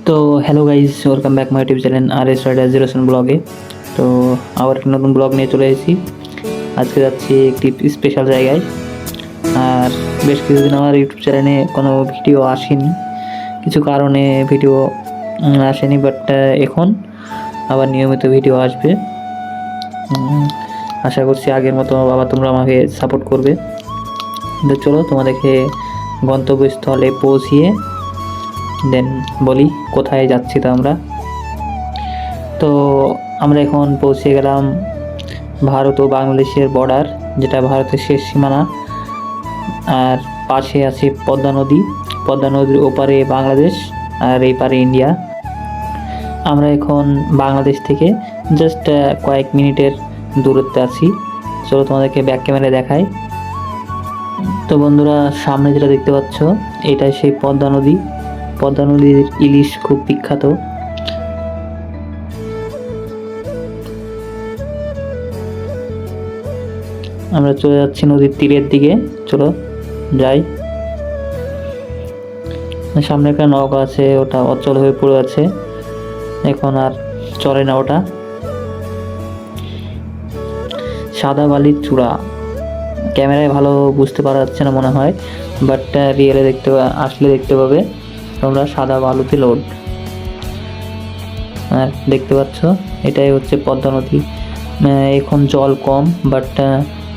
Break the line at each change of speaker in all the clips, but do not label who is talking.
তো hello guys, welcome back my YouTube channel R S rider 07 ব্লগে। তো আবার একটা নতুন ব্লগ নিয়ে চলে এসেছি। আজকে যাচ্ছি একটি স্পেশাল জায়গায়। আর বেশ কিছুদিন আমার ইউটিউব চ্যানেলে কোনো ভিডিও আসেনি, কিছু কারণে ভিডিও আসেনি, বাট এখন আবার নিয়মিত ভিডিও আসবে। আশা করছি আগের মতো আবার তোমরা আমাকে সাপোর্ট করবে। তো চলো তোমাদেরকে গন্তব্যস্থলে পৌঁছিয়ে দেন বলি কোথায় যাচ্ছি। তো আমরা এখন পৌঁছে গেলাম ভারত ও বাংলাদেশের বর্ডার, যেটা ভারতের শেষ সীমানা। আর পাশে আছে পদ্মা নদীর ওপারে বাংলাদেশ আর এই পারে ইন্ডিয়া। আমরা এখন বাংলাদেশ থেকে জাস্ট কয়েক মিনিটের দূরত্বে আছি। চলো তোমাদেরকে ব্যাক ক্যামেরায় দেখাই। তো বন্ধুরা, সামনে যেটা দেখতে পাচ্ছ এটাই সেই পদ্মা নদীর ইলিশ খুব বিখ্যাত। আমরা চলে যাচ্ছি নদীর তীরের দিকে, চলো যাই। সামনে একটা নৌকা আছে, ওটা অচল হয়ে পড়ে আছে, এখন আর চলে না। ওটা সাদা বালির চূড়া, ক্যামেরায় ভালো বুঝতে পারা যাচ্ছে না মনে হয়, বাট রিয়েলে আসলে দেখতে পাবে তোমরা সাদা বালুতে লোড। আর দেখতে পাচ্ছ এটাই হচ্ছে পদ্মা নদী। এখন জল কম, বাট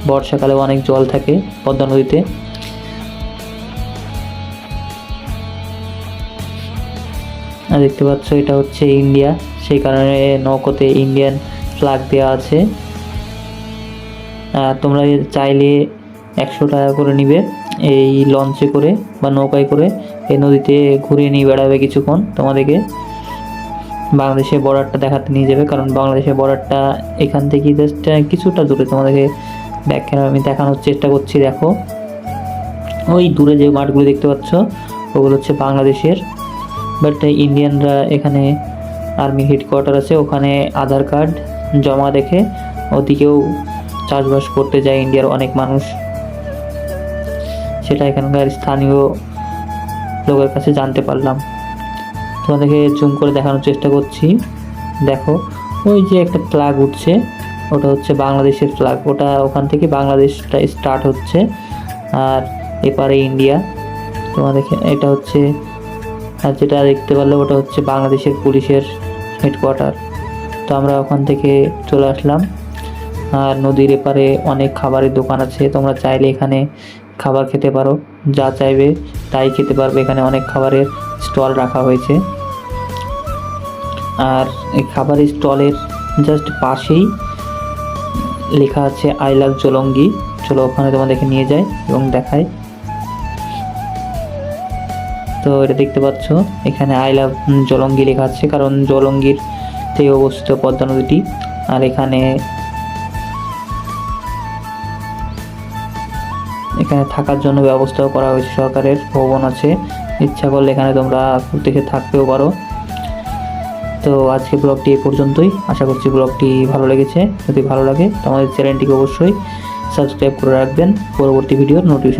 বর্ষাকালে অনেক জল থাকে পদ্মা নদীতে। আর দেখতে পাচ্ছ এটা হচ্ছে ইন্ডিয়া, সেই কারণে নৌকোতে ইন্ডিয়ান ফ্ল্যাগ দেওয়া আছে। তোমরা চাইলে 100 টাকা করে নিবে এই লঞ্চে করে বা নৌকায় করে এই নদীতে ঘুরিয়ে নিয়ে বেড়াবে কিছুক্ষণ। তোমাদেরকে বাংলাদেশের বর্ডারটা দেখাতে নিয়ে যাবে, কারণ বাংলাদেশের বর্ডারটা এখান থেকে জাস্ট কিছুটা দূরে। তোমাদেরকে ব্যাক ক্যামেরা আমি দেখানোর চেষ্টা করছি। দেখো ওই দূরে যে মাঠগুলো দেখতে পাচ্ছ ওগুলো হচ্ছে বাংলাদেশের, বাট ইন্ডিয়ানরা এখানে আর্মি হেডকোয়ার্টার আছে, ওখানে আধার কার্ড জমা রেখে ওদিকেও চাষবাস করতে যায় ইন্ডিয়ার অনেক মানুষ। সেটা এখানকার স্থানীয় লোকের কাছে জানতে পারলাম। তোমাদেরকে জুম করে দেখানোর চেষ্টা করছি। দেখো ওই যে একটা ফ্ল্যাগ উঠছে, ওটা হচ্ছে বাংলাদেশের ফ্ল্যাগ। ওখান থেকে বাংলাদেশটা স্টার্ট হচ্ছে, আর এপারে ইন্ডিয়া। তোমাদেরকে এটা হচ্ছে, আর যেটা দেখতে পারলে ওটা হচ্ছে বাংলাদেশের পুলিশের হেডকোয়ার্টার। তো আমরা ওখান থেকে চলে আসলাম। আর নদীর এপারে অনেক খাবারের দোকান আছে, তোমরা চাইলে এখানে খাবার খেতে পারো, যা চাইবে তাই খেতে পারবে। এখানে অনেক খাবারের স্টল রাখা হয়েছে। আর এই খাবারের স্টলের জাস্ট পাশেই লেখা আছে আই লাভ জলঙ্গি। চলো ওখানে তোমাদেরকে নিয়ে যাই এবং দেখাই। তো এটা দেখতে পাচ্ছ এখানে আই লাভ জলঙ্গি লেখা আছে, কারণ জলঙ্গির থেকে অবস্থিত পদ্মা নদীটি। আর এখানে থাকার জন্য ব্যবস্থাও করা হয়েছে, সরকারের ভবন আছে, ইচ্ছা করলে এখানে তোমরা থেকে থাকতেও পারো। তো আজকে ব্লগটি এই পর্যন্তই। আশা করছি ব্লগটি ভালো লেগেছে। যদি ভালো লাগে তো আমাদের চ্যানেলটিকে অবশ্যই সাবস্ক্রাইব করে রাখবেন পরবর্তী ভিডিওর নোটিফিকেশন